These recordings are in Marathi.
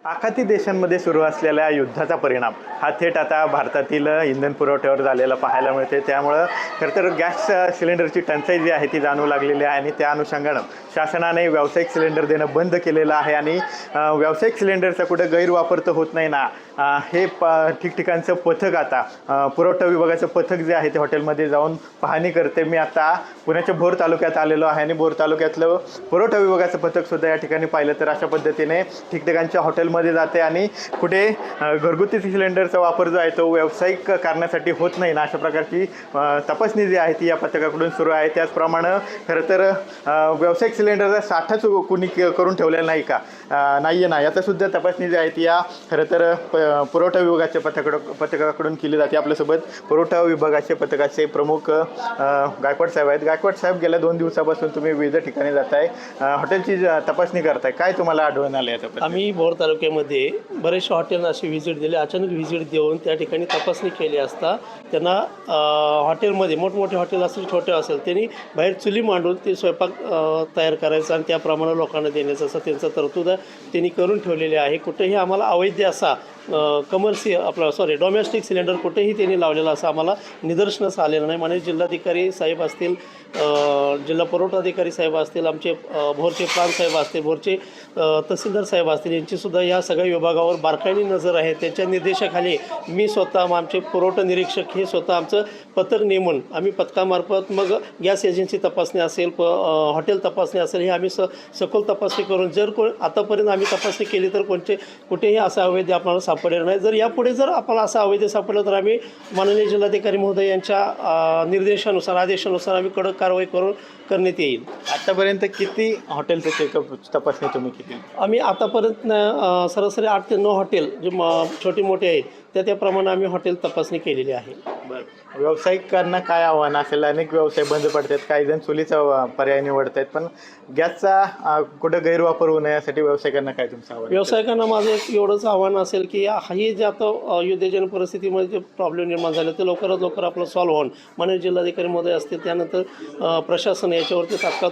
आखाती देशांमध्ये सुरू असलेल्या युद्धाचा परिणाम हा थेट आता भारतातील इंधन पुरवठ्यावर झालेला पाहायला मिळते। त्यामुळं खरं तर गॅस सिलेंडरची टंचाई जी आहे ती जाणवू लागलेली आहे आणि त्या अनुषंगानं शासनाने व्यावसायिक सिलेंडर देणं बंद केलेलं आहे आणि व्यावसायिक सिलेंडरचा कुठं गैरवापर तर होत नाही ना, हे ठिकठिकाणचं पथक आता पुरवठा विभागाचं पथक जे आहे ते हॉटेलमध्ये जाऊन पाहणी करते। मी आता पुण्याच्या भोर तालुक्यात आलेलो आहे आणि भोर तालुक्यातलं पुरवठा विभागाचं पथकसुद्धा या ठिकाणी पाहिलं तर अशा पद्धतीने ठिकठिकाणच्या हॉटेलमध्ये जाते आणि कुठे घरगुती सिलेंडरचा वापर जो आहे तो व्यावसायिक कारणासाठी होत नाही ना, अशा प्रकारची तपासणी जी आहे ती या पथकाकडून सुरू आहे। त्याचप्रमाणे खरं तर व्यावसायिक सिलेंडरचा साठाच कोणी करून ठेवलेला नाही का, नाही आहे ना, याचासुद्धा तपासणी जी आहे ती या खरं तर पुरवठा विभागाच्या पथकाकडून केली जाते। आपल्यासोबत पुरवठा विभागाचे पथकाचे प्रमुख गायकवाड साहेब आहेत। गायकवाड साहेब, गेल्या 2 दिवसापासून तुम्ही विविध ठिकाणी जाताय, हॉटेलची तपासणी करताय, काय तुम्हाला आढळून आले आहे? आम्ही भोर तालुक्यामध्ये बरेचशा हॉटेलना अशी व्हिजिट दिली, अचानक व्हिजिट देऊन त्या ठिकाणी तपासणी केली असता त्यांना हॉटेलमध्ये मोठमोठे हॉटेल असेल छोटे असेल त्यांनी बाहेर चुली मांडून ते स्वयंपाक तयार करायचा आणि त्याप्रमाणे लोकांना देण्याचा असं त्यांचा तरतूद त्यांनी करून ठेवलेली आहे। कुठेही आम्हाला अवैध असा डोमेस्टिक सिलेंडर कुठेही त्यांनी लावलेला असं आम्हाला निदर्शनास आलेलं नाही। म्हणजे जिल्हाधिकारी साहेब असतील, जिल्हा पुरवठा अधिकारी साहेब असतील, आमचे भोरचे प्रांत साहेब असतील, भोरचे तहसीलदार साहेब असतील, यांचीसुद्धा या सगळ्या विभागावर बारकाईने नजर आहे। त्यांच्या निर्देशाखाली मी स्वतः, आमचे पुरवठा निरीक्षक हे स्वतः आमचं पथक नेमून आम्ही पथकामार्फत मग गॅस एजन्सी तपासणी असेल, हॉटेल तपासणी असेल, हे आम्ही सखोल तपासणी करून जर आतापर्यंत आम्ही तपासणी केली तर कुठेही असा अवैध आपल्याला सापडलेला नाही। जर यापुढे जर आपल्याला असा अवैध सापडलं तर आम्ही माननीय जिल्हाधिकारी महोदय यांच्या निर्देशानुसार, आदेशानुसार आम्ही कडक कारवाई करण्यात येईल। आतापर्यंत किती हॉटेलचं चेकअप तपासणी तुम्ही केली? आम्ही आतापर्यंत सरासरी 8 ते 9 हॉटेल जे छोटे मोठे आहेत त्याप्रमाणे आम्ही हॉटेल तपासणी केलेली आहे। बरं, व्यावसायिकांना काय आव्हान असेल? अनेक व्यवसाय बंद पडतात, काही जण चुलीचा पर्याय निवडत आहेत, पण गॅसचा कुठं गैरवापर होऊ नये यासाठी व्यावसायिकांना काय तुमचं आव्हान? व्यावसायिकांना माझं एवढंच आव्हान असेल की हे जे आता युद्धजन्य परिस्थितीमध्ये जे प्रॉब्लेम निर्माण झाले ते लवकरात लवकर आपलं सॉल्व्ह होऊन माननीय जिल्हाधिकारी महोदय असतील, त्यानंतर प्रशासन याच्यावरती तात्काळ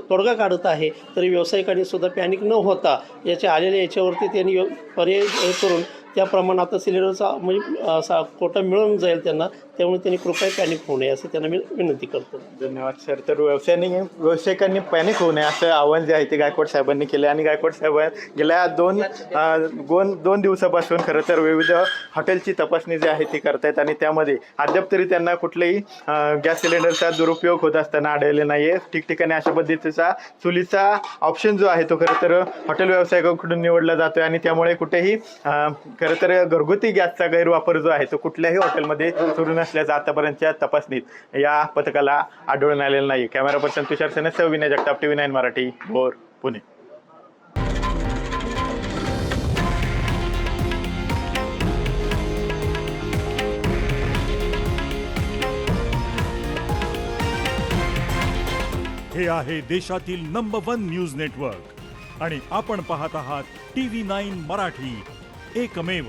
तोडगा काढत आहे। तरी व्यावसायिकांनी सुद्धा पॅनिक न होता याच्या आलेल्या याच्यावरती त्यांनी पर्याय हे करून त्याप्रमाणे आता सिलेंडरचा म्हणजे कोटा मिळून जाईल त्यांना, त्यामुळे त्यांनी कृपया पॅनिक होऊ नये असं त्यांना मी विनंती करतो। धन्यवाद सर। तर व्यावसायिकांनी पॅनिक होऊ नये असं आव्हान जे आहे ते गायकवाड साहेबांनी केलं आणि गायकवाड साहेब गेल्या दोन दिवसापासून खरं तर विविध हॉटेलची तपासणी जी आहे ती करतायत आणि त्यामध्ये अद्याप तरी त्यांना कुठलेही गॅस सिलेंडरचा दुरुपयोग होत असताना आढळले नाही आहे। ठिकठिकाणी अशा पद्धतीचा चुलीचा ऑप्शन जो आहे तो खरं तर हॉटेल व्यावसायिकांकडून निवडला जातो आणि त्यामुळे कुठेही खरं तर घरगुती गॅसचा गैरवापर जो आहे तो कुठल्याही हॉटेलमध्ये सुरू नसल्याचं आतापर्यंतच्या तपासणीत या पथकाला आढळून आलेलं नाही। कॅमेरा पर्सन तुषार सेनेसह विनय जगताप, TV9 मराठी, भोर, पुणे। हे आहे देशातील नंबर 1 न्यूज नेटवर्क आणि आपण पाहत आहात TV9 मराठी, एकमेव।